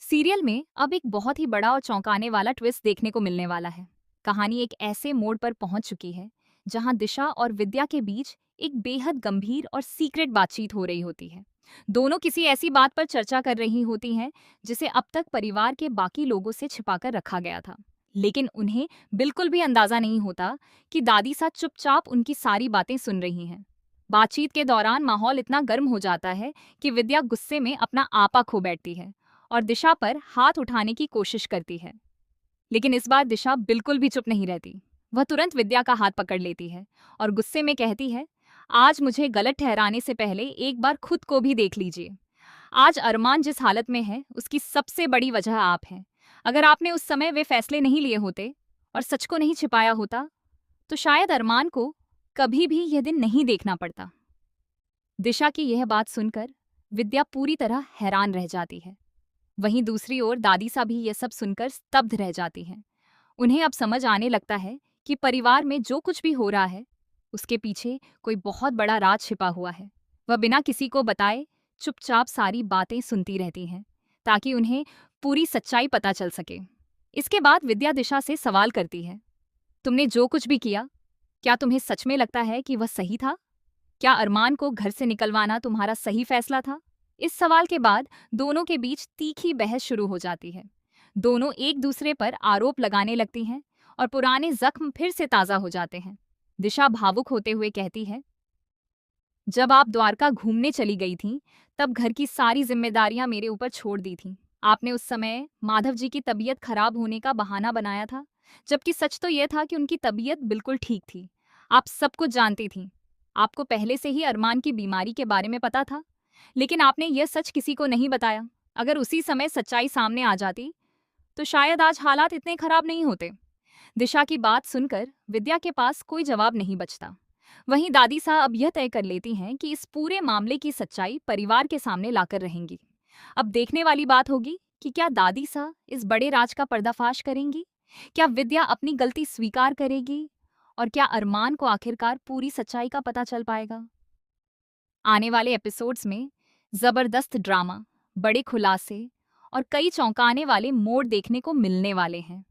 Serial में अब एक बहुत ही बड़ा और चौंकाने वाला ट्विस्ट देखने को मिलने वाला है। कहानी एक ऐसे मोड़ पर पहुंच चुकी है जहां दिशा और विद्या के बीच एक बेहद गंभीर और सीक्रेट बातचीत हो रही होती है। दोनों किसी ऐसी बात पर चर्चा कर रही होती हैं जिसे अब तक परिवार के बाकी लोगों से छिपाकर रखा गया था। लेकिन उन्हें बिल्कुल भी अंदाजा नहीं होता कि दादी सा चुपचाप उनकी सारी बातें सुन रही हैं। बातचीत के दौरान माहौल इतना गर्म हो जाता है कि विद्या गुस्से में अपना आपा खो बैठती है और दिशा पर हाथ उठाने की कोशिश करती है। लेकिन इस बार दिशा बिल्कुल भी चुप नहीं रहती। वह तुरंत विद्या का हाथ पकड़ लेती है और गुस्से में कहती है, आज मुझे गलत ठहराने से पहले एक बार खुद को भी देख लीजिए। आज अरमान जिस हालत में है उसकी सबसे बड़ी वजह आप हैं। अगर आपने उस समय वे फैसले नहीं लिए होते और सच को नहीं छिपाया होता तो शायद अरमान को कभी भी यह दिन नहीं देखना पड़ता। दिशा की यह बात सुनकर विद्या पूरी तरह हैरान रह जाती है। वहीं दूसरी ओर दादी सा भी ये सब सुनकर स्तब्ध रह जाती हैं। उन्हें अब समझ आने लगता है कि परिवार में जो कुछ भी हो रहा है उसके पीछे कोई बहुत बड़ा राज छिपा हुआ है। वह बिना किसी को बताए चुपचाप सारी बातें सुनती रहती हैं ताकि उन्हें पूरी सच्चाई पता चल सके। इसके बाद विद्या दिशा से सवाल करती है, तुमने जो कुछ भी किया, क्या तुम्हें सच में लगता है कि वह सही था? क्या अरमान को घर से निकलवाना तुम्हारा सही फैसला था? इस सवाल के बाद दोनों के बीच तीखी बहस शुरू हो जाती है। दोनों एक दूसरे पर आरोप लगाने लगती हैं और पुराने जख्म फिर से ताजा हो जाते हैं। दिशा भावुक होते हुए कहती है, जब आप द्वारका घूमने चली गई थीं, तब घर की सारी जिम्मेदारियां मेरे ऊपर छोड़ दी थीं। आपने उस समय माधव जी की तबीयत खराब होने का बहाना बनाया था, जबकि सच तो यह था कि उनकी तबीयत बिल्कुल ठीक थी। आप सब कुछ जानती थीं। आपको पहले से ही अरमान की बीमारी के बारे में पता था, लेकिन आपने यह सच किसी को नहीं बताया। अगर उसी समय सच्चाई सामने आ जाती, तो शायद आज हालात इतने खराब नहीं होते। दिशा की बात सुनकर विद्या के पास कोई जवाब नहीं बचता। वहीं दादी साहब अब यह तय कर लेती हैं कि इस पूरे मामले की सच्चाई परिवार के सामने लाकर रहेंगी। अब देखने वाली बात होगी कि क्या दादी साहब इस बड़े राज का पर्दाफाश करेंगी, क्या विद्या अपनी गलती स्वीकार करेगी और क्या अरमान को आखिरकार पूरी सच्चाई का पता चल पाएगा। आने वाले एपिसोड्स में जबरदस्त ड्रामा, बड़े खुलासे और कई चौंकाने वाले मोड़ देखने को मिलने वाले हैं।